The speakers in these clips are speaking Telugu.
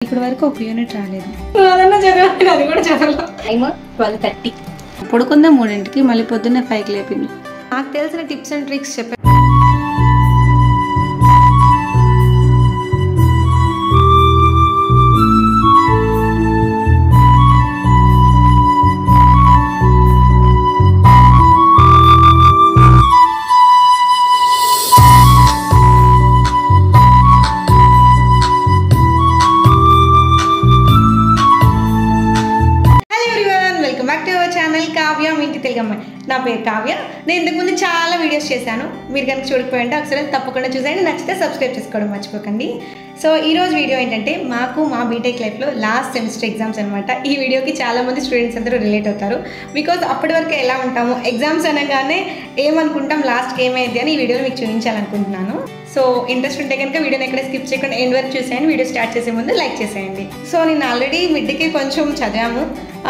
ఇప్పుడు వరకు ఒక యూనిట్ రాలేదు. అదన్నా చదవాలి, అది కూడా చదవాలి. టైమ్ 12:30. పడుకుందా 3ంటికి, మళ్ళీ పొద్దున్నే 5కి లేపింది. నాకు తెలిసిన టిప్స్ అండ్ ట్రిక్స్ చెప్పాను. కావ్య మీ ఇంటి తెలుగు అమ్మాయి. నా పేరు కావ్య. నేను ఇంతకుముందు చాలా వీడియోస్ చేశాను. మీరు కనుక చూడకపోయింటే ఒకసారి తప్పకుండా చూసేయండి. నచ్చితే సబ్స్క్రైబ్ చేసుకోవడం మర్చిపోకండి. సో ఈరోజు వీడియో ఏంటంటే మాకు మా బీటెక్ లైఫ్లో లాస్ట్ సెమిస్టర్ ఎగ్జామ్స్ అనమాట. ఈ వీడియోకి చాలామంది స్టూడెంట్స్ అందరూ రిలేట్ అవుతారు. బికాజ్ అప్పటి వరకు ఎలా ఉంటాము, ఎగ్జామ్స్ అనగానే ఏమనుకుంటాం, లాస్ట్కి ఏమైంది అని ఈ వీడియోలో మీకు చూపించాలనుకుంటున్నాను. సో ఇంట్రెస్ట్ ఉంటే కనుక వీడియోని ఎక్కడ స్కిప్ చేయకుండా ఎండ్ వరకు చూసేయండి. వీడియో స్టార్ట్ చేసే ముందు లైక్ చేసేయండి. సో నేను ఆల్రెడీ మిడ్కి కొంచెం చదివాము.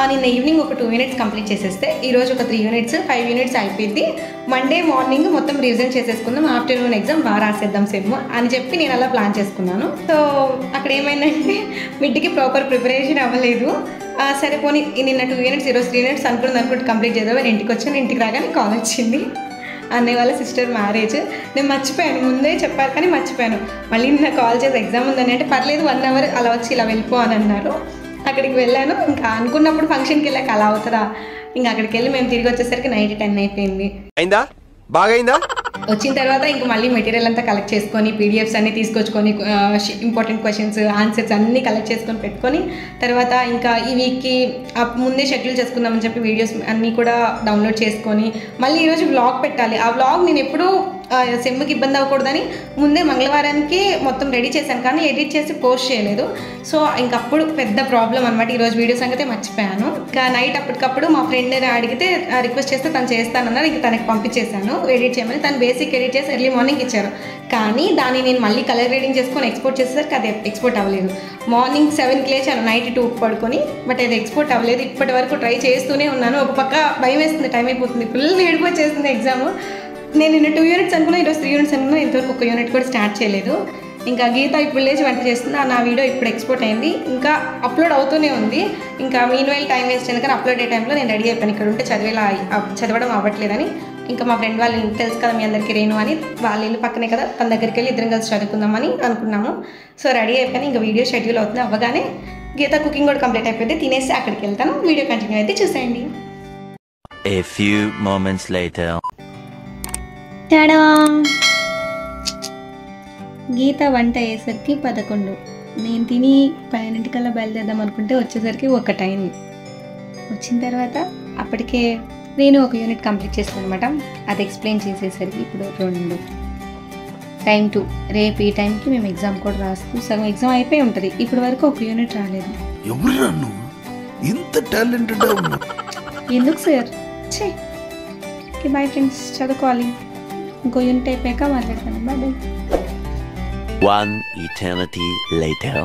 నిన్న ఈవినింగ్ ఒక 2 యూనిట్స్ కంప్లీట్ చేసేస్తే ఈరోజు ఒక 3 యూనిట్స్ 5 యూనిట్స్ అయిపోయింది. మండే మార్నింగ్ మొత్తం రివిజన్ చేసేసుకుందాం, ఆఫ్టర్నూన్ ఎగ్జామ్ బాగా రాసేద్దాం సెమ్ అని చెప్పి నేను అలా ప్లాన్ చేసుకున్నాను. సో అక్కడ ఏమైందంటే మిడ్కి ప్రాపర్ ప్రిపరేషన్ అవ్వలేదు. సరే పోనీ నిన్న 2 యూనిట్స్ ఈరోజు 3 యూనిట్స్ అనుకుంటే కంప్లీట్ చేద్దాం. ఇంటికి వచ్చాను. ఇంటికి రాగానే కాల్ వచ్చింది, అన్నయ్య వాళ్ళ సిస్టర్ మ్యారేజ్. నేను మర్చిపోయాను, ముందే చెప్పారు కానీ మర్చిపోయాను. మళ్ళీ నిన్న కాల్ చేసి ఎగ్జామ్ ఉందని అంటే పర్లేదు 1 అవర్ అలా వచ్చి ఇలా వెళ్ళిపో అని అన్నారు. అక్కడికి వెళ్ళాను. ఇంకా అనుకున్నప్పుడు ఫంక్షన్కి వెళ్ళాక అలా అవుతుందా, ఇంకా అక్కడికి వెళ్ళి మేము తిరిగి వచ్చేసరికి నైట్ 10 అయిపోయింది. వచ్చిన తర్వాత ఇంక మళ్ళీ మెటీరియల్ అంతా కలెక్ట్ చేసుకొని పీడిఎఫ్స్ అన్నీ తీసుకొచ్చుకొని ఇంపార్టెంట్ క్వశ్చన్స్ ఆన్సర్స్ అన్నీ కలెక్ట్ చేసుకొని పెట్టుకొని తర్వాత ఇంకా ఈ వీక్కి ముందే షెడ్యూల్ చేసుకుందామని చెప్పి వీడియోస్ అన్నీ కూడా డౌన్లోడ్ చేసుకొని మళ్ళీ ఈరోజు వ్లాగ్ పెట్టాలి. ఆ వ్లాగ్ నేను ఎప్పుడూ సెమ్కి ఇబ్బంది అవ్వకూడదని ముందే మంగళవారానికి మొత్తం రెడీ చేశాను, కానీ ఎడిట్ చేసి పోస్ట్ చేయలేదు. సో ఇంకప్పుడు పెద్ద ప్రాబ్లం అనమాట. ఈరోజు వీడియో సంగతే మర్చిపోయాను. ఇంకా నైట్ అప్పటికప్పుడు మా ఫ్రెండ్ అడిగితే రిక్వెస్ట్ చేస్తే తను చేస్తానన్నారు. ఇంక తనకి పంపించేశాను ఎడిట్ చేయమని. తను బేసిక్ ఎడిట్ చేసి ఎర్లీ మార్నింగ్ ఇచ్చారు, కానీ దాన్ని నేను మళ్ళీ కలర్ గ్రేడింగ్ చేసుకొని ఎక్స్పోర్ట్ చేసేసరికి అది ఎక్స్పోర్ట్ అవ్వలేదు. మార్నింగ్ 7కి లేచాను, నైట్ 2కి పడుకొని, బట్ అది ఎక్స్పోర్ట్ అవ్వలేదు. ఇప్పటి వరకు ట్రై చేస్తూనే ఉన్నాను. ఒక పక్క భయం వేస్తుంది, టైం అయిపోతుంది, ఫుల్ ఏడిపోచేస్తుంది ఎగ్జామ్. నేను నిన్న 2 యూనిట్స్ అనుకున్నా, ఈరోజు 3 యూనిట్స్ అనుకున్నా. ఇంతవరకు 1 యూనిట్ కూడా స్టార్ట్ చేయలేదు. ఇంకా గీత ఇప్పుడు లేచి వంట చేస్తుంది. నా వీడియో ఇప్పుడు ఎక్స్పోర్ట్ అయింది, ఇంకా అప్లోడ్ అవుతూనే ఉంది. ఇంకా మీన్వైల్ టైం వేస్ట్ అయినా కానీ అప్లోడ్ అయ్యే టైంలో నేను రెడీ అయిపోయాను. ఇక్కడ ఉంటే చదవడం అవ్వట్లేదని ఇంకా మా ఫ్రెండ్ వాళ్ళు తెలుసు కదా మీ అందరికీ, రేణు అని, వాళ్ళ ఇల్లు పక్కనే కదా, తన దగ్గరికి వెళ్ళి ఇద్దరం కలిసి చదువుకుందామని అనుకున్నాము. సో రెడీ అయిపోయాను. ఇంకా వీడియో షెడ్యూల్ అవుతుంది. అవ్వగానే గీత కుకింగ్ కూడా కంప్లీట్ అయిపోయింది, తినేసి అక్కడికి వెళ్తాను. వీడియో కంటిన్యూ అయితే చూసేయండి. A few moments later. గీత వంట అయ్యేసరికి 11. నేను తిని 12 బయలుదేరదాం అనుకుంటే వచ్చేసరికి 1 అయింది. వచ్చిన తర్వాత అప్పటికే నేను 1 యూనిట్ కంప్లీట్ చేస్తాను అనమాట. అది ఎక్స్ప్లెయిన్ చేసేసరికి ఇప్పుడు 2. టైం 2. రేపు ఈ టైంకి మేము ఎగ్జామ్ కూడా రాస్తూ సగం ఎగ్జామ్ అయిపోయి ఉంటుంది. ఇప్పటి వరకు 1 యూనిట్ రాలేదు. ఎందుకు సార్? ఓకే బాయ్ ఫ్రెండ్స్, చదువుకోవాలి. ఇంకో యూనిట్ అయిపోయాక మాట్లాడతాను. Bye bye. 1 eternity later.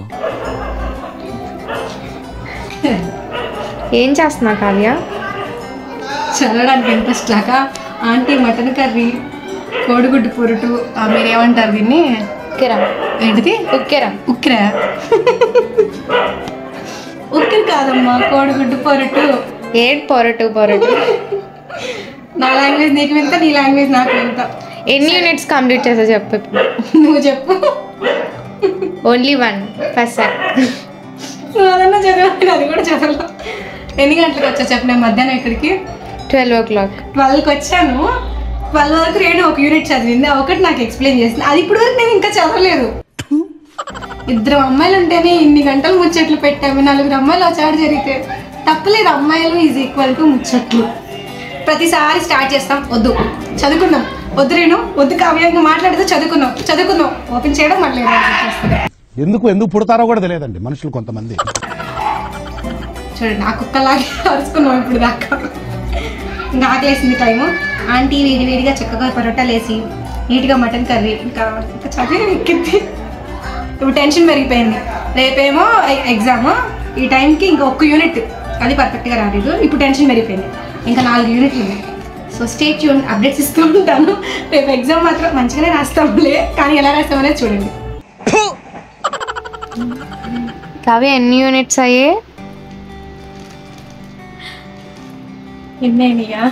ఏం చేస్తున్నా కావ్య? చదవడానికి ఇంట్రెస్ట్ లాగా ఆంటీ మటన్ కర్రీ, కోడిగుడ్డు పొరుటు, మీరు ఏమంటారు దీన్ని? ఉక్కెరా. ఏంటిది? ఉక్కెరా. ఉక్కిరా? ఉక్కిరి కాదమ్మా, కోడిగుడ్డు పొరుటు. పొరటు. నా లాంగ్వేజ్ నీకు వింత, నీ లాంగ్వేజ్ నాకు వింత. ఎన్ని యూనిట్స్ కంప్లీట్ చేసా చెప్పు. నువ్వు చెప్పు. Only 1 first. అదన్నా చదవాలి, అది కూడా చదవాలి. ఎన్ని గంటలకు వచ్చా చెప్పు? నేను మధ్యాహ్నం ఇక్కడికి 12 o'clock. 12కి వచ్చాను. 12 వరకు రేణు 1 యూనిట్ చదివింది, ఒకటి నాకు ఎక్స్ప్లెయిన్ చేసింది. అది ఇప్పుడు వరకు నేను ఇంకా చదవలేదు. 2 అమ్మాయిలు ఉంటేనే ఇన్ని గంటలు ముచ్చట్లు పెట్టాము. 4 అమ్మాయిలు వచ్చాడు జరిగితే తప్పలేదు. అమ్మాయిలు ఈజ్ ఈక్వల్ టు ముచ్చట్లు. ప్రతిసారి స్టార్ట్ చేస్తాం, వద్దు చదువుకుందాం, వద్దు రేణు, వద్దు కావ్య, ఇంకా మాట్లాడితే చదువుకుందాం ఓపెన్ చేయడం మళ్ళీ ఎందుకు పుడతారో కూడా తెలియదండి మనుషులు కొంతమంది. చూడండి నాకు ఒక్కలాగే అరుచుకున్నాం ఇప్పుడు దాకా. ఇంకా ఆకలేసింది టైము. ఆంటీ వేడిగా చక్కగా పరోటాలు వేసి నీట్గా మటన్ కర్రీ, ఇంకా చదివి ఎక్కింది. ఇప్పుడు టెన్షన్ పెరిగిపోయింది. రేపేమో ఎగ్జామ్, ఈ టైంకి ఇంకా 1 యూనిట్ అది పర్ఫెక్ట్గా రాలేదు. ఇప్పుడు టెన్షన్ పెరిగిపోయింది. ఇంకా 4 యూనిట్లు ఉన్నాయి. సో స్టే ట్యూన్, అప్డేట్స్ ఇస్తూ ఉంటాను. రేపు ఎగ్జామ్ మాత్రం మంచిగానే రాస్తాంలే, కానీ ఎలా రాస్తామనేది చూడండి. కావ్య ఎన్ని యూనిట్స్ అయ్యే? ఎన్నైనాయా?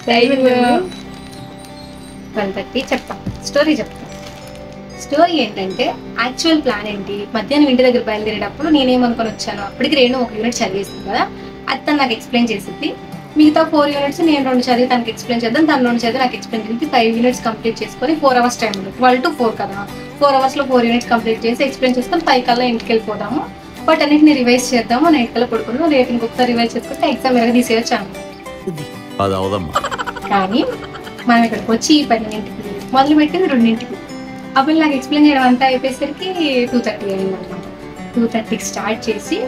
12:30 చెప్తా. స్టోరీ స్టోరీ ఏంటంటే యాక్చువల్ ప్లాన్ ఏంటి, మధ్యాహ్నం ఇంటి దగ్గర బయలుదేరేటప్పుడు నేనేమనుకొని వచ్చాను, అప్పటికి రేణు ఒక యూనిట్ చదివేసింది కదా, అది తను నాకు ఎక్స్ప్లెయిన్ చేసింది. మిగతా 4 యూనిట్స్ నేను 2 చదివి తనకి ఎక్స్ప్లెయిన్ చేద్దాం, తను 2 చదివి నాకు ఎక్స్ప్లెయిన్ చేసి 5 యూనిట్స్ కంప్లీట్ చేసుకొని 4 hours టైం ఉంది. 12 to 4 కదా, 4 hours లో 4 యూనిట్స్ కంప్లీట్ చేసి ఎక్స్ప్లెయిన్ చేస్తాం. 5 కల్లా ఇంటికి వెళ్ళిపోదాము. బట్ అన్నింటిని రివైజ్ చేద్దాము. నైట్ కల్లా పడుకుందాం. రేపు ఇంకొకసారి రివైజ్ చేసుకుంటే ఎగ్జామ్ ఎరగ తీసేయచ్చాను. కానీ మనం ఇక్కడికి వచ్చి 12ంటికి మొదలుపెట్టింది 2ంటికి. అప్పుడు నాకు ఎక్స్ప్లెయిన్ చేయడం అంతా అయిపోయేసరికి 2:30 అయింది అనమాట. 2:30కి స్టార్ట్ చేసి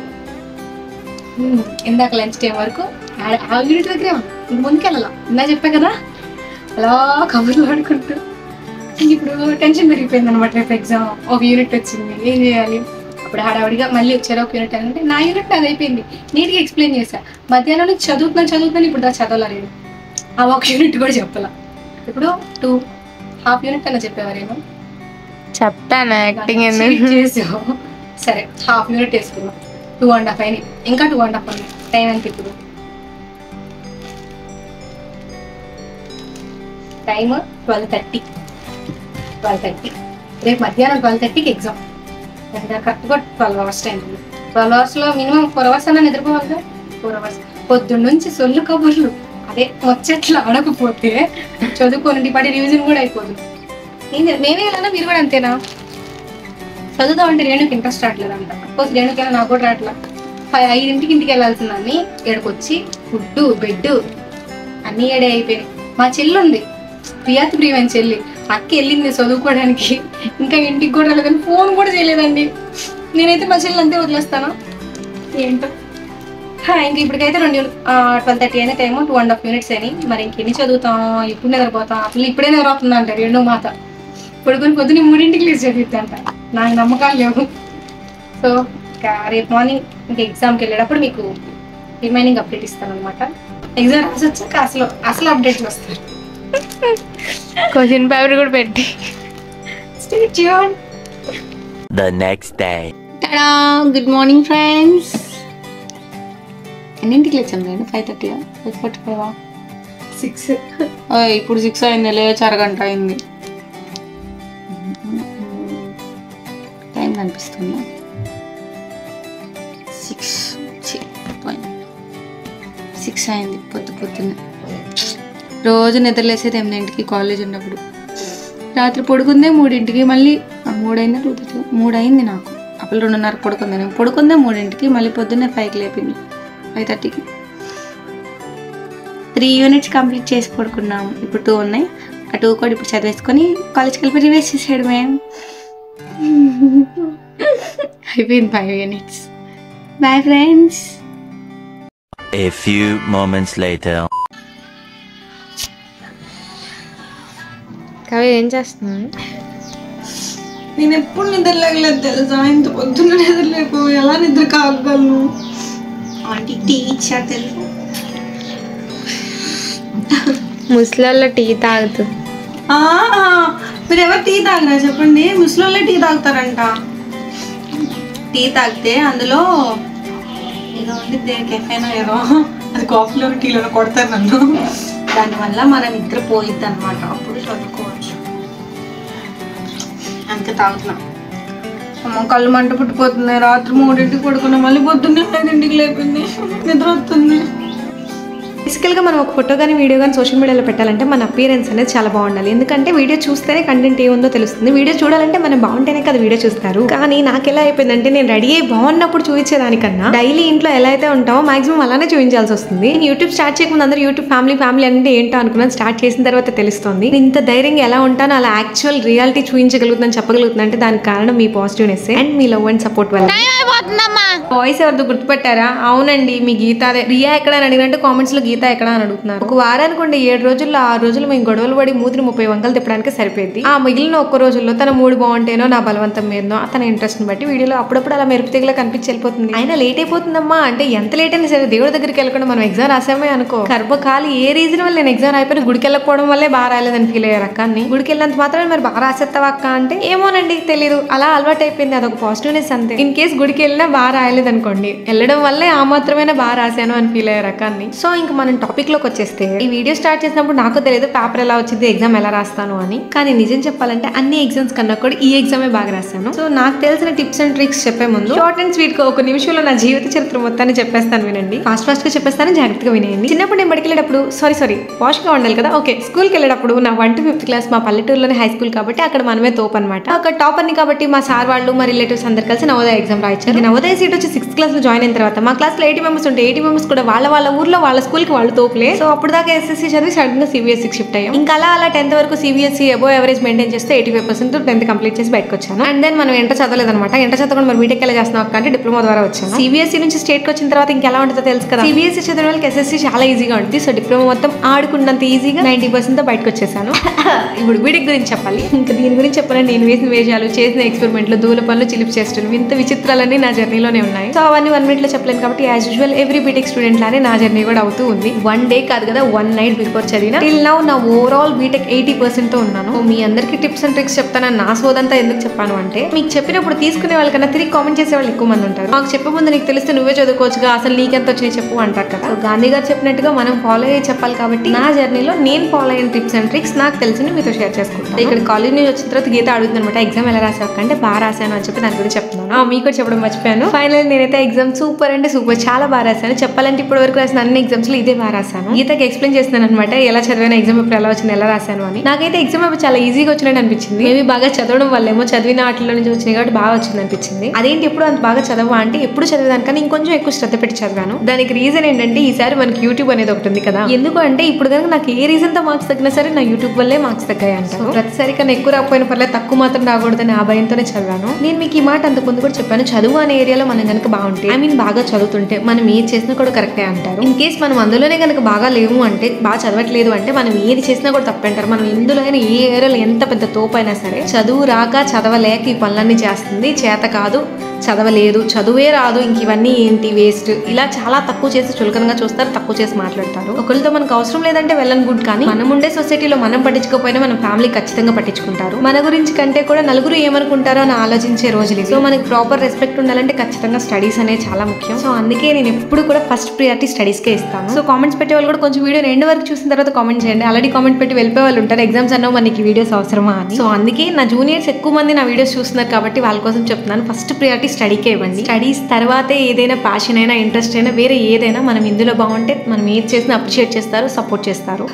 ఇందాక లంచ్ టైం వరకు ఆ యూనిట్ దగ్గరే ఉంది. ముందుకెళ్ళాల ఇందా చెప్పా కదా, అలా కబుర్లు ఆడుకుంటూ. ఇప్పుడు టెన్షన్ పెరిగిపోయింది అనమాట. రేపు ఎగ్జామ్ ఒక యూనిట్ వచ్చింది, ఏం చేయాలి. అప్పుడు హడావిడిగా మళ్ళీ వచ్చారు ఒక యూనిట్ అంటే నా యూనిట్ అది అయిపోయింది, నీట్గా ఎక్స్ప్లెయిన్ చేశా. మధ్యాహ్నం నుంచి చదువుతున్నాను ఇప్పుడు దా చదవలేదు. ఆ ఒక యూనిట్ కూడా చెప్పాల. ఇప్పుడు 2.5 యూనిట్ అన్న చెప్పేవారేమో చెప్తాను యాక్టింగ్ చేసావు. సరే 1/2 యూనిట్ వేసుకున్నాం. 2.5 అయినాయి, ఇంకా 2.5 ఉంది. టైం ఎంత ఇప్పుడు? టైమ్ 12:30. రేపు మధ్యాహ్నం 12:30కి ఎగ్జామ్. కరెక్ట్గా 12 hours టైం ఉంది. 12 hours లో మినిమం 4 hours అన్నా నిద్రపోవాలిగా. 4 hours పొద్దున్న నుంచి సొల్లు కబుర్లు, అదే వచ్చేట్లా ఆడకపోతే చదువుకోనండి పడి రివిజన్ కూడా అయిపోతుంది. మేమే వెళ్ళానా, మీరు కూడా అంతేనా? చదువుతాం అంటే రేణుకి ఇంట్రెస్ట్ రావట్లేదంట. సపోజ్ రేణుకైనా నాకు కూడా రావట్లా. 5ంటికి ఇంటికి వెళ్ళాల్సిందని ఏడుకొచ్చి ఫుడ్ బెడ్ అన్నీ ఏడే అయిపోయినాయి. మా చెల్లి ఉంది, ప్రియమైన చెల్లి, అక్క వెళ్ళింది చదువుకోవడానికి, ఇంకా ఇంటికి కూడా రాలేదని ఫోన్ కూడా చేయలేదండి. నేనైతే మా చెల్లి అంతే వదిలేస్తాను ఏంటో. ఇంక ఇప్పటికైతే 12:30 అయిన టైము, 2.5 యూనిట్స్ అయినాయి. మరి ఇంకెన్ని చదువుతాం, ఎప్పుడు నిద్రపోతాం, అసలు ఇప్పుడే నిద్ర అవుతుంది అంటారు రెండో మాత. పడుకొని పొద్దున్న 3ంటికి లేచి చదివిద్దంట. నాకు నమ్మకాలు లేవు. సో ఇంకా రేపు మార్నింగ్ ఇంకా ఎగ్జామ్కి వెళ్ళేటప్పుడు మీకు రిమైనింగ్ అప్డేట్ ఇస్తాను అనమాట. ఎగ్జామ్ రాసి వచ్చాక అసలు అప్డేట్లు వస్తాయి. క్వశ్చన్ పేపర్ కూడా పెట్టి. Stay tuned. The next day. Tada, good morning friends. ఎన్నింటికి లేచాం నేను? 5:30, 5:45, 6. ఇప్పుడు 6 అయింది. లేచి అరగంట అయింది. టైం కనిపిస్తుందా? 6 అయింది పొద్దున్న. రోజు నిద్రలేసేది 8ంటికి కాలేజ్ ఉన్నప్పుడు. రాత్రి పడుకుందే 3ంటికి, మళ్ళీ 3 అయిందా 2:30, 3 అయింది నాకు. అప్పుడు 2:30 పడుకుంది. నేను పడుకుందే 3ంటికి, మళ్ళీ పొద్దున్నే 5కి లేపింది, 5:30కి. 3 యూనిట్స్ కంప్లీట్ చేసి పడుకున్నాము. ఇప్పుడు 2 ఉన్నాయి. ఆ 2 కూడా ఇప్పుడు చదివేసుకొని కాలేజ్కి వెళ్ళి రివైజ్ చేసాడు మేము. అయిపోయింది 5 units. Bye friends. A few moments later. Kavya ఏం చేస్తున్నాను? నేను ఎప్పుడు నిద్రలేగలేదు తెలుసా. ఇంత పొద్దున్న నిద్రలేకు ఎలా నిద్ర కాగలను? ఆంటీ టీ ఇచ్చా తెలుసు. ముసలాల్లో టీ తాగుతుంది. మీరు ఎవరు టీ తాగరా చెప్పండి? ముసలోళ్ళే టీ తాగుతారంట. టీ తాగితే అందులో ఏదో ఉంది, కెఫేనో ఏదో, అది కాఫీలో టీలో కొడతారు నన్ను. దానివల్ల మన నిద్ర పోయిద్ది అనమాట. అప్పుడు చదువుకోవచ్చు. అందుకే తాగుతున్నాం. అమ్మ కళ్ళు మంట పుట్టిపోతున్నాయి. రాత్రి 3ంటికి పడుకున్నాం, మళ్ళీ పొద్దున్నే 5ంటికి లేపింది. నిద్ర వస్తుంది. బేసికల్గా మనం ఒక ఫోటో కానీ వీడియో కానీ సోషల్ మీడియాలో పెట్టాలంటే మన అపియరెన్స్ అనేది చాలా బాగుండాలి. ఎందుకంటే వీడియో చూస్తేనే కంటెంట్ ఏముందో తెలుస్తుంది. వీడియో చూడాలంటే మనం బాగుంటేనే కదా వీడియో చూస్తారు. కానీ నాకు ఎలా అయిపోయిందంటే, నేను రెడీ అయ్యి బాగున్నప్పుడు చూపించేదానికన్నా డైలీ ఇంట్లో ఎలా అయితే ఉంటామో మాక్సిమం అలానే చూపించాల్సి వస్తుంది. నేను యూట్యూబ్ స్టార్ట్ చేయకుండా అందరూ యూట్యూబ్ ఫ్యామిలీ అంటే ఏంటో అనుకున్నాను. స్టార్ట్ చేసిన తర్వాత తెలుస్తుంది ఇంత ధైర్యంగా ఎలా ఉంటానో, అలా యాక్చువల్ రియాలిటీ చూపించగలుగుతున్నాను, చెప్పగలుగుతున్నాను అంటే దానికి కారణం మీ పాజిటివ్నెస్ అండ్ మీ లవ్ అండ్ సపోర్ట్ వల్ల. అవుతుందమ్మా. వాయిస్ ఎవరిదో గుర్తుపెట్టారా? అవునండి, మీ గీత. అదే రియా ఎక్కడ అని అడిగినట్టు కామెంట్స్ లో గీత ఎక్కడ అని అడుగుతున్నారు. ఒక వారానికి 7 రోజుల్లో 6 రోజులు మేము గొడవలు పడి మూతిని 30 వంకలు తిప్పడానికి సరిపోయింది. ఆ మిగిలిన ఒక్క రోజుల్లో తన మూడు బాగుంటేనో నా బలవంతం మీదనో తన ఇంట్రెస్ట్ ని బట్టి వీడియోలో అప్పుడప్పుడు అలా మెరుపు తెగలా కనిపించి వెళ్ళిపోతుంది. అయినా లేట్ అయిపోతుందమ్మా అంటే ఎంత లేట్ అయినా సరే దేవుడి దగ్గరికి వెళ్ళకుండా మనం ఎగ్జామ్ రాసామే అనుకో, కర్మకాలి ఏ రీజన్ వల్ల నేను ఎగ్జామ్ అయిపోయిన గుడికి వెళ్ళకపోవడం వల్లే బాగా రాలేదని ఫీల్ అయ్యారు అక్కని. గుడికి వెళ్ళినంత మాత్రమే మరి బాగా రాసేస్తావా అక్క అంటే ఏమోనండి తెలీదు, అలా అలవాటు అయిపోయింది. అదొక పాజిటివ్నెస్ అంతే. ఇన్ కేస్ గుడికి వెళ్ళినా బాగా రాయలేదు అనుకోండి, వెళ్ళడం వల్లే ఆ మాత్రమే బాగా రాశాను అని ఫీల్ అయ్యే రకాన్ని. సో ఇంకా మనం టాపిక్ లోకి వచ్చేస్తే, ఈ వీడియో స్టార్ట్ చేసినప్పుడు నాకు తెలియదు పేపర్ ఎలా వచ్చింది, ఎగ్జామ్ ఎలా రాస్తాను అని. కానీ నిజం చెప్పాలంటే అన్ని ఎగ్జామ్స్ కన్నా కూడా ఈ ఎగ్జామే బాగా రాశాను. సో నాకు తెలిసిన టిప్స్ అండ్ ట్రిక్స్ చెప్పే ముందు షార్ట్ అండ్ స్వీట్ గా ఒక నిమిషంలో నా జీవిత చరిత్ర మొత్తాన్ని చెప్పేస్తాను, వినండి. ఫాస్ట్ గా చెప్పేస్తాను, జాగ్రత్తగా వినేయండి. చిన్నప్పుడు నేను బడికి వెళ్ళేటప్పుడు సారీ వాష్ గా ఉండాలి కదా, ఓకే, స్కూల్కి వెళ్ళేటప్పుడు నా 1 to 5th క్లాస్ మా పల్లెటూరులోనే హై స్కూల్ కాబట్టి అక్కడ మనమే తోపు అనమాట. అక్కడ టాప్ అని కాబట్టి మా సార్ వాళ్ళు మా రిలేటివ్స్ అందరు కలిసి నవోదయ ఎగ్జామ్ రాయించారు. నవోదయ సీట్ వచ్చి 6th క్లాస్ లో జాయిన్ అయిన తర్వాత మా క్లాస్ లో 80 మెంబర్స్ ఉంటే 80 మెంబర్స్ కూడా వాళ్ళ ఊర్లో వాళ్ళ స్కూల్ కి వాళ్ళు తోపులే. సో అప్పుడు దాకా ఎస్ఎస్సీ చదివి సడన్ గా CBSE షిఫ్ట్ అయ్యాం. ఇంకా అలా 10th వరకు CBSE అబోవ్ ఎవరేజ్ మెయింటైన్ చేస్తే 85% 10th కంప్లీట్ చేసి బయటకు వచ్చాను. అండ్ దెన్ మనం ఎంటర్ చదవలేదు అనమాట. ఎంటర్ చదవకుండా మరి బీటెక్ ఎలా చేస్తున్నాం అక్క అంటే డిప్లొమా ద్వారా వచ్చాను. CBSE నుంచి స్టేట్ కి వచ్చిన తర్వాత ఇంకెలా ఉంటుందో తెలుసు కదా. CBSE చదివిన వాళ్ళకి SSC చాలా ఈజీగా ఉంటుంది. సో డిప్లొమా మొత్తం ఆడుకున్నంత ఈజీగా 90% తో బయటకు వచ్చేసాను. ఇప్పుడు బీటెక్ గురించి చెప్పాలి. ఇంకా దీని గురించి చెప్పాలంటే నేను వేసిన వేషాలు, చేసిన ఎక్స్పెరిమెంట్లు, దూల పనులు, చిలిపి చేష్టలు, ఇంత విచిత్రాలన్నీ నా జర్నీలోనే ఉన్నాయి. సో అవన్నీ 1 minute లో చెప్పలేను కాబట్టి as usual every BTech student లానే నా జర్నీ కూడా అవుతూ ఉంది. 1 day కాదు కదా, 1 night బిఫోర్ చదివిన టిల్ నౌ నా ఓవరాల్ బీటెక్ 80% తో ఉన్నాను. మీ అందరికి టిప్స్ అండ్ ట్రిక్స్ చెప్తాను. నా సోదంతా ఎందుకు చెప్పాను అంటే, మీకు చెప్పినప్పుడు తీసుకునే వాళ్ళకన్నా తిరిగి కామెంట్ చేసే వాళ్ళు ఎక్కువ మంది ఉంటారు. మాకు చెప్పే ముందు నీకు తెలిస్తే నువ్వే చదువుకోవచ్చుగా, అసలు నీకెంత వచ్చినాయి చెప్పు అంటారు కదా. గాంధీ గారు చెప్పినట్టుగా మనం ఫాలో అయ్యి చెప్పాలి కాబట్టి నా జర్నీలో నేను ఫాలో అయిన టిప్స్ అండ్ ట్రిక్స్ నాకు తెలిసి మీతో షేర్ చేసుకుంటాను. ఇక్కడ కాలేజ్ నుంచి వచ్చిన తర్వాత గీత అడుగుతుంది అనమాట, ఎగ్జామ్ ఎలా రాసావు అంటే బాగా రాశాను అని చెప్పి దాని గురించి చెప్తున్నాను. మీకు కూడా చెప్పడం మర్చిపోయాను. ఫైనల్ నేనైతే ఎగ్జామ్ సూపర్ అంటే సూపర్ చాలా బాగా రాశాను. చెప్పాలంటే ఇప్పటి వరకు రాసిన అన్ని ఎగ్జామ్స్ లో ఇదే బాగా రాశాను. గీతకి ఎక్స్ప్లెయిన్ చేస్తున్నాను అనమాట ఎలా చదివాను, ఎగ్జామ్ ఇప్పుడు ఎలా వచ్చింది, ఎలా రాశాను అని. నాకైతే ఎగ్జామ్ అప్పుడు చాలా ఈజీగా వచ్చినట్టు అనిపించింది. మేబీ బాగా చదవడం వల్లేమో, చదివిన వాటిలో నుంచి వచ్చినాయి కాబట్టి బాగా వచ్చింది అనిపించింది. అదేంటి ఎప్పుడు అంత బాగా చదవా అంటే, ఎప్పుడు చదివేదానికన్నా ఇంకొంచెం ఎక్కువ శ్రద్ధ పెట్టి చదివాను. దానికి రీజన్ ఏంటంటే ఈసారి మనకి యూట్యూబ్ అనేది ఒకటి ఉంది కదా. ఎందుకు అంటే ఇప్పుడు కనుక నాకు ఏ రీజన్ తో మార్క్స్ తగ్గినా సరే నా యూట్యూబ్ వల్లే మార్క్స్ తగ్గాయి అంటారు. ప్రతిసారి కన్నా ఎక్కువ రాకపోయిన పర్లేదు, తక్కువ మాత్రం రాకూడదని ఆ భయంతోనే చదివాను. నేను మీకు ఈ మాట అంతకు ముందు కూడా చెప్పాను, చదువు అనే ఏరియాలో మనం కనుక బాగుంటే, బాగా చదువుతుంటే మనం ఏది చేసినా కూడా కరెక్టే అంటారు. ఇన్ కేస్ మనం అందులోనే కనుక బాగా లేవు అంటే, బాగా చదవట్లేదు అంటే మనం ఏది చేసినా కూడా తప్పు అంటారు. మనం ఎందులో అయినా ఏ ఏరియాలో ఎంత పెద్ద తోపు అయినా సరే, చదువు రాక చదవలేక ఈ పనులన్నీ చేస్తుంది, చేత కాదు, చదవలేదు, చదువే రాదు, ఇంక ఇవన్నీ ఏంటి వేస్ట్, ఇలా చాలా తక్కువ చేసి చులకనగా చూస్తారు, తక్కువ చేసి మాట్లాడతారు. ఒకరితో మనకు అవసరం లేదంటే వెళ్ళని గుడ్, కానీ మనం ఉండే సొసైటీలో మనం పట్టించుకోకపోయినా మన ఫ్యామిలీ ఖచ్చితంగా పట్టించుకుంటారు. మన గురించి కంటే కూడా నలుగురు ఏమనుకుంటారో అని ఆలోచించే రోజులు. సో మనకి ప్రాపర్ రెస్పెక్ట్ ఉండాలంటే ఖచ్చితంగా స్టడీస్ అనేది చాలా ముఖ్యం. సో అందుకే నేను ఎప్పుడు కూడా ఫస్ట్ ప్రియారిటీ స్టడీస్ కే ఇస్తాను. సో కామెంట్స్ పెట్టే వాళ్ళు కూడా కొంచెం వీడియో ఎండ్ వరకు చూసిన తర్వాత కామెంట్ చేయండి. ఆల్రెడీ కామెంట్ పెట్టి వెళ్ళిపోయే వాళ్ళు ఉంటారు, ఎగ్జామ్స్ అన్నా మనకి వీడియోస్ అవసరమా అని. సో అందుకే నా జూనియర్స్ ఎక్కువ మంది నా వీడియోస్ చూస్తున్నారు కాబట్టి వాళ్ళ కోసం చెప్తున్నాను, ఫస్ట్ ప్రియారిటీ స్టడీకే ఇవ్వండి. స్టడీస్ తర్వాతే ఏదైనా ప్యాషన్ అయినా, ఇంట్రెస్ట్ అయినా, వేరే ఏదైనా మనం ఇందులో బాగుంటే మనం ఏది చేసినా అప్రిషియేట్ చేస్తారు, సపోర్ట్ చేస్తారు.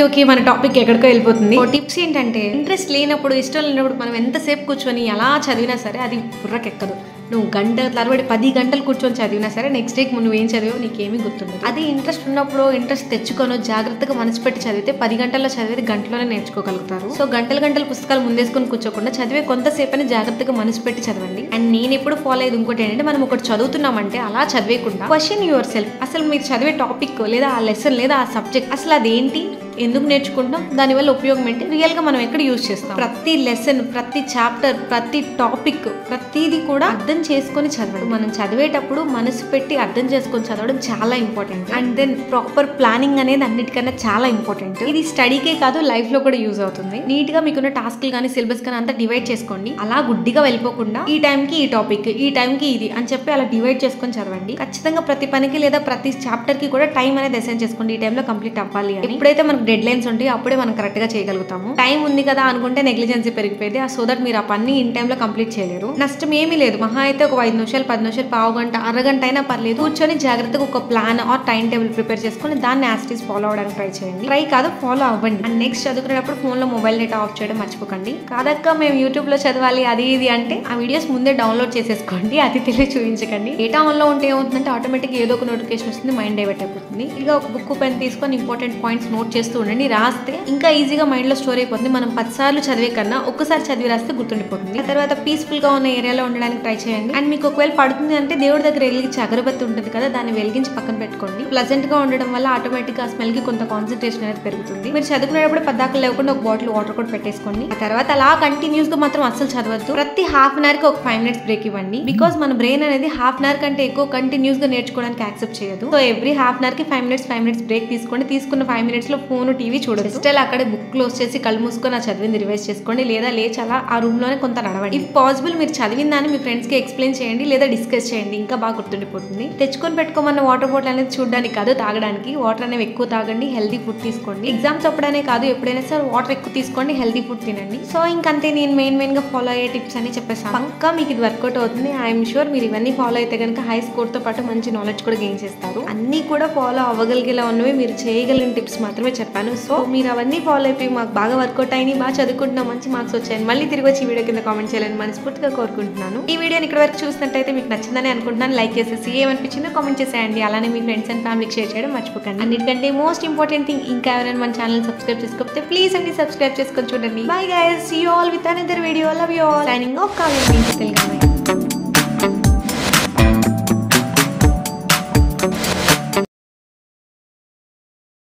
ఓకే మన టాపిక్ ఎక్కడికో వెళ్ళిపోతుంది. టిప్స్ ఏంటంటే, ఇంట్రెస్ట్ లేనప్పుడు, ఇష్టం లేనప్పుడు మనం ఎంతసేపు కూర్చొని ఎలా చదివినా సరే అది బుర్రకెక్కదు. నువ్వు గంట తరబడి 10 గంటలు కూర్చొని చదివినా సరే నెక్స్ట్ డేకి నువ్వు ఏం చదివో నీకేమీ గుర్తుండదు. అదే ఇంట్రెస్ట్ ఉన్నప్పుడు ఇంట్రెస్ట్ తెచ్చుకొని జాగ్రత్తగా మనసు పెట్టి చదివితే 10 గంటల్లో చదివేది గంటలోనే నేర్చుకోగలుగుతారు. సో గంటలు పుస్తకాలు ముందేసుకొని కూర్చోకుండా చదివే కొంతసేపని జాగ్రత్తగా మనసు పెట్టి చదవండి. అండ్ నేను ఎప్పుడు ఫాలో అయ్యేది ఇంకోటి ఏంటంటే, మనం ఒకటి చదువుతున్నామంటే అలా చదివేయకుండా క్వశ్చన్ యువర్ సెల్ఫ్. అసలు మీరు చదివే టాపిక్ లేదా ఆ లెసన్ లేదా ఆ సబ్జెక్ట్ అసలు అదేంటి, ఎందుకు నేర్చుకుంటాం, దానివల్ల ఉపయోగం ఏంటి, రియల్గా మనం ఎక్కడ యూజ్ చేస్తాం. ప్రతి లెసన్, ప్రతి చాప్టర్, ప్రతి టాపిక్, ప్రతిదీ కూడా అర్థం చేసుకొని చదవడం. మనం చదివేటప్పుడు మనసు పెట్టి అర్థం చేసుకొని చదవడం చాలా important. And then proper planning అనేది అన్నిటికన్నా చాలా ఇంపార్టెంట్. ఇది స్టడీకే కాదు, లైఫ్ లో కూడా యూజ్ అవుతుంది. నీట్ గా మీకున్న టాస్క్లు కానీ సిలబస్ కానీ అంతా డివైడ్ చేసుకోండి. అలా గుడ్డిగా వెళ్ళిపోకుండా ఈ టైంకి ఈ టాపిక్, ఈ టైంకి ఇది అని చెప్పి అలా డివైడ్ చేసుకొని చదవండి. ఖచ్చితంగా ప్రతి పనికి లేదా ప్రతి చాప్టర్ కి కూడా టైం అనేది అసైన్ చేసుకోండి, ఈ టైంలో కంప్లీట్ అవ్వాలి అని. ఎప్పుడైతే మనకు డెడ్ లైన్స్ ఉంటాయి అప్పుడే మనం కరెక్ట్ గా చేయగలుగుతాము. టైం ఉంది కదా అనుకుంటే నెగ్లిజెన్సీ పెరిగిపోయింది. సో దట్ మీరు ఆ పని ఇన్ టైంలో కంప్లీట్ చేయలేరు. నష్టం ఏమీ లేదు. మహా అయితే ఒక 5 నిమిషాలు, 10 నిమిషాలు, పావు గంట, అరగంట అయినా పర్లేదు, కూర్చొని జాగ్రత్తగా ఒక plan or time table prepare చేసుకుని దాన్ని యాస్టీస్ ఫాలో అవడానికి ట్రై చేయండి. ట్రై కాదు, ఫాలో అవ్వండి. అండ్ నెక్స్ట్ చదువుకునేటప్పుడు ఫోన్ లో మొబైల్ డేటా ఆఫ్ చేయడం మర్చిపోకండి. కాదక్క మేము యూట్యూబ్ లో చదవాలి అది ఇది అంటే ఆ వీడియోస్ ముందే డౌన్లోడ్ చేసేసుకోండి, అది తెలియ చూపించకండి. డేటా ఆన్ లో ఉంటే ఏమవుతుందంటే ఆటోమేటిక్ ఏదో ఒక నోటిఫికేషన్ వస్తుంది, మైండ్ డైవర్ట్ అయిపోతుంది. ఇక ఒక బుక్ పెన్ తీసుకొని ఇంపార్టెంట్ పాయింట్స్ నోట్ చేస్తూ ఉండండి. రాస్తే ఇంకా ఈజీగా మైండ్ లో స్టోర్ అయిపోతుంది. మనం 10 సార్లు చదివే కన్నా ఒక్కసారి చదివి రాస్తే గుర్తుండిపోతుంది. ఆ తర్వాత పీస్ఫుల్ గా ఉన్న ఏరియాలో ఉండడానికి ట్రై చేయండి. అండ్ మీకు ఒకవేళ పడుతుంది అంటే దేవుడి దగ్గర వెలిగించి అగరబత్తి ఉంటుంది కదా, దాన్ని వెలిగించి పక్కన పెట్టుకోండి. ప్లెజెంట్ గా ఉండడం వల్ల ఆటోమేటిక్ గా ఆ స్మెల్ కి కొంత కాన్సన్ట్రేషన్ అనేది పెరుగుతుంది. మీరు చదువుకునేటప్పుడు పద్దాకలు లేకుండా ఒక బాటిల్ వాటర్ కూడా పెట్టేసుకోండి. ఆ తర్వాత అలా కంటిన్యూస్ గా మాత్రం అస్సలు చదవద్దు. ప్రతి హాఫ్ అన్ అవర్ కి ఒక 5 minutes బ్రేక్ ఇవ్వండి. బికాస్ మన బ్రెయిన్ అనేది హాఫ్ అన్ అవర్ కంటే ఎక్కువ కంటిన్యూస్ గా నేర్చుకోవడానికి యాక్సెప్ట్ చేయదు. So every half an hour కి 5 minutes బ్రేక్ తీసుకోండి. తీసుకున్న 5 minutes లో ఫోన్ టీవీ చూడదు. జస్ట్ అక్కడే బుక్ క్లోజ్ చేసి కళ్ళు మూసుకొని ఆ చదివింది రివైజ్ చేసుకోండి. లేదా లేచి అలా ఆ రూమ్ లోనే కొంత నడవండి. ఇఫ్ పాసిబుల్ మీరు చదివిన దాన్ని మీ ఫ్రెండ్స్ కి ఎక్స్ప్లెయిన్ చేయండి లేదా డిస్కస్ చేయండి. ఇంకా బాగా గుర్తుండిపోతుంది. తెచ్చుకొని పెట్టుకోమన్న వాటర్ బాటిల్ అనేది చూడడానికి కాదు, తాగడానికి. వాటర్ అనేవి ఎక్కువ తాగండి, హెల్తీ ఫుడ్ తీసుకోండి. ఎగ్జామ్స్ అప్పుడనే కాదు, ఎప్పుడైనా సరే వాటర్ ఎక్కువ తీసుకోండి, హెల్తీ ఫుడ్ తినండి. సో ఇంకంతే, నేను మెయిన్ గా ఫాలో అయ్యే టిప్స్ అని చెప్పేసాను. పక్కా మీకు ఇది వర్కౌట్ అవుతుంది. ఐఎమ్ షూర్ మీరు ఇవన్నీ ఫాలో అయితే కనుక హై స్కోర్ తో పాటు మంచి నాలెడ్జ్ కూడా గెయిన్ చేస్తారు. అన్ని కూడా ఫాలో అవ్వగలిగేలా ఉన్నవి, మీరు చేయగలిగిన టిప్స్ మాత్రమే చెప్పాను. సో మీరు అవన్నీ ఫాలో అయిపోయి మాకు బాగా వర్కౌట్ అయ్యి బాగా చదువుకుంటున్నా, మంచి మార్క్స్ వచ్చాయని మళ్ళీ తిరిగి వచ్చి ఈ వీడియో కింద కామెంట్ చేయాలని మనస్ఫూర్తిగా కోరుకుంటున్నాను. ఈ వీడియోని ఇక్కడ వరకు చూసినట్టయితే మీకు నచ్చిందని అనుకుంటున్నాను. లైక్ చేసేసి ఏమనిపించిందో కామెంట్ చేసేయండి. అలానే మీ ఫ్రెండ్స్ అండ్ ఫ్యామిలీకి షేర్ చేయడం మర్చిపోకండి. అన్నిటికంటే మోస్ట్ ఇంపార్టెంట్ థింగ్, ఇంకా ఎవరైనా మన ఛానల్ సబ్స్క్రైబ్ చేసుకోకపోతే ప్లీజ్ అండి సబ్స్క్రైబ్ చేసుకొని చూడండి. Bye guys, see you all with another video. Love you all. Signing off. Kavya.